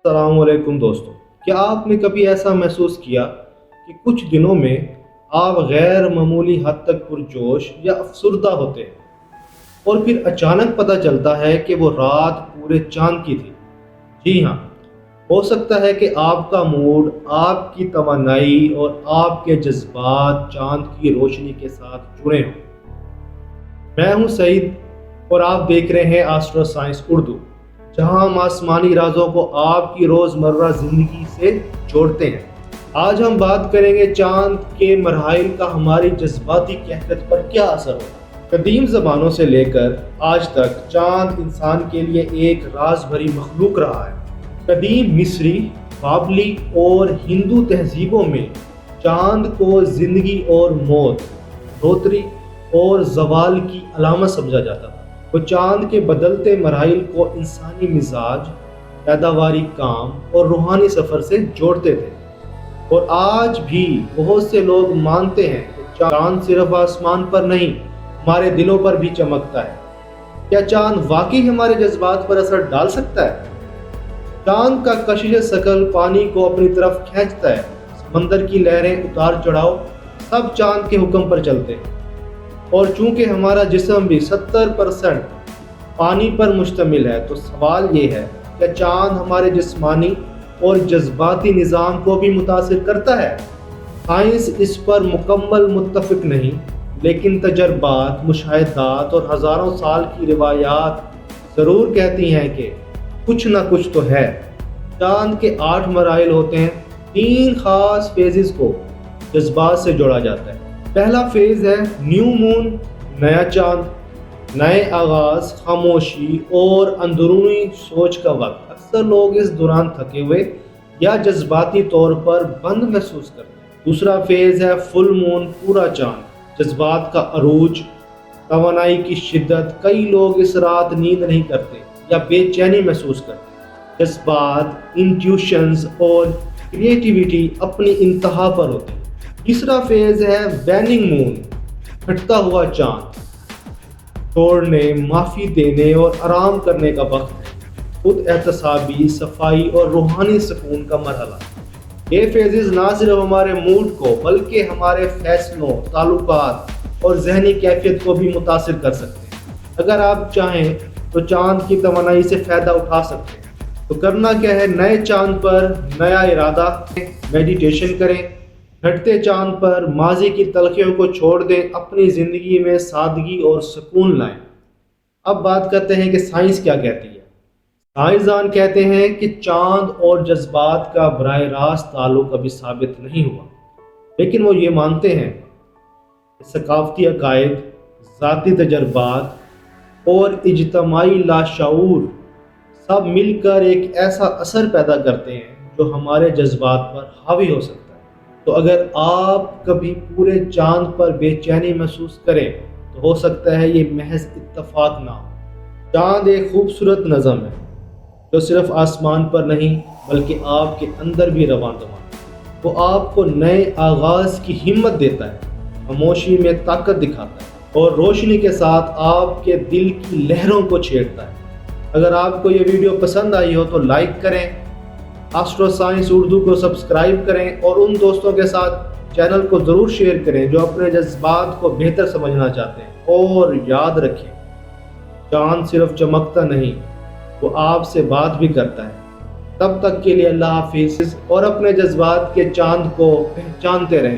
السلام علیکم دوستوں، کیا آپ نے کبھی ایسا محسوس کیا کہ کچھ دنوں میں آپ غیر معمولی حد تک پرجوش یا افسردہ ہوتے ہیں اور پھر اچانک پتہ چلتا ہے کہ وہ رات پورے چاند کی تھی؟ جی ہاں، ہو سکتا ہے کہ آپ کا موڈ، آپ کی توانائی اور آپ کے جذبات چاند کی روشنی کے ساتھ جڑے ہوں۔ میں ہوں سعید اور آپ دیکھ رہے ہیں آسٹرو سائنس اردو، جہاں ہم آسمانی رازوں کو آپ کی روزمرہ زندگی سے جوڑتے ہیں۔ آج ہم بات کریں گے چاند کے مراحل کا ہماری جذباتی کیفیت پر کیا اثر ہوتا ہے۔ قدیم زمانوں سے لے کر آج تک چاند انسان کے لیے ایک راز بھری مخلوق رہا ہے۔ قدیم مصری، بابلی اور ہندو تہذیبوں میں چاند کو زندگی اور موت، دھوتری اور زوال کی علامت سمجھا جاتا تھا۔ وہ چاند کے بدلتے مراحل کو انسانی مزاج، پیداواری کام اور روحانی سفر سے جوڑتے تھے۔ اور آج بھی بہت سے لوگ مانتے ہیں کہ چاند صرف آسمان پر نہیں، ہمارے دلوں پر بھی چمکتا ہے۔ کیا چاند واقعی ہمارے جذبات پر اثر ڈال سکتا ہے؟ چاند کا کشش ثقل پانی کو اپنی طرف کھینچتا ہے۔ سمندر کی لہریں، اتار چڑھاؤ، سب چاند کے حکم پر چلتے ہیں۔ اور چونکہ ہمارا جسم بھی 70% پانی پر مشتمل ہے، تو سوال یہ ہے کہ چاند ہمارے جسمانی اور جذباتی نظام کو بھی متاثر کرتا ہے؟ سائنس اس پر مکمل متفق نہیں، لیکن تجربات، مشاہدات اور ہزاروں سال کی روایات ضرور کہتی ہیں کہ کچھ نہ کچھ تو ہے۔ چاند کے 8 مراحل ہوتے ہیں۔ 3 خاص فیزز کو جذبات سے جوڑا جاتا ہے۔ پہلا فیز ہے نیو مون، نیا چاند، نئے آغاز، خاموشی اور اندرونی سوچ کا وقت۔ اکثر لوگ اس دوران تھکے ہوئے یا جذباتی طور پر بند محسوس کرتے ہیں۔ دوسرا فیز ہے فل مون، پورا چاند، جذبات کا عروج، توانائی کی شدت۔ کئی لوگ اس رات نیند نہیں کرتے یا بے چینی محسوس کرتے ہیں۔ جذبات، انٹیوشنز اور کریٹیویٹی اپنی انتہا پر ہوتے ہیں۔ تیسرا فیز ہے ویننگ مون، پھٹتا ہوا چاند، چھوڑنے، معافی دینے اور آرام کرنے کا وقت ہے۔ خود احتسابی، صفائی اور روحانی سکون کا مرحلہ۔ یہ فیزز نہ صرف ہمارے موڈ کو بلکہ ہمارے فیصلوں، تعلقات اور ذہنی کیفیت کو بھی متاثر کر سکتے ہیں۔ اگر آپ چاہیں تو چاند کی توانائی سے فائدہ اٹھا سکتے ہیں۔ تو کرنا کیا ہے؟ نئے چاند پر نیا ارادہ، میڈیٹیشن کریں، گھٹتے چاند پر ماضی کی تلخیوں کو چھوڑ دیں، اپنی زندگی میں سادگی اور سکون لائیں۔ اب بات کرتے ہیں کہ سائنس کیا کہتی ہے۔ سائنسدان کہتے ہیں کہ چاند اور جذبات کا براہ راست تعلق ابھی ثابت نہیں ہوا، لیکن وہ یہ مانتے ہیں کہ ثقافتی عقائد، ذاتی تجربات اور اجتماعی لاشعور سب مل کر ایک ایسا اثر پیدا کرتے ہیں جو ہمارے جذبات پر حاوی ہو سکتا ہے۔ تو اگر آپ کبھی پورے چاند پر بے چینی محسوس کریں تو ہو سکتا ہے یہ محض اتفاق نہ ہو۔ چاند ایک خوبصورت نظم ہے جو صرف آسمان پر نہیں بلکہ آپ کے اندر بھی رواں دواں ہے۔ وہ آپ کو نئے آغاز کی ہمت دیتا ہے، خاموشی میں طاقت دکھاتا ہے اور روشنی کے ساتھ آپ کے دل کی لہروں کو چھیڑتا ہے۔ اگر آپ کو یہ ویڈیو پسند آئی ہو تو لائک کریں، آسٹرو سائنس اردو کو سبسکرائب کریں اور ان دوستوں کے ساتھ چینل کو ضرور شیئر کریں جو اپنے جذبات کو بہتر سمجھنا چاہتے ہیں۔ اور یاد رکھیں، چاند صرف چمکتا نہیں، وہ آپ سے بات بھی کرتا ہے۔ تب تک کے لیے اللہ حافظ اور اپنے جذبات کے چاند کو پہچانتے رہیں۔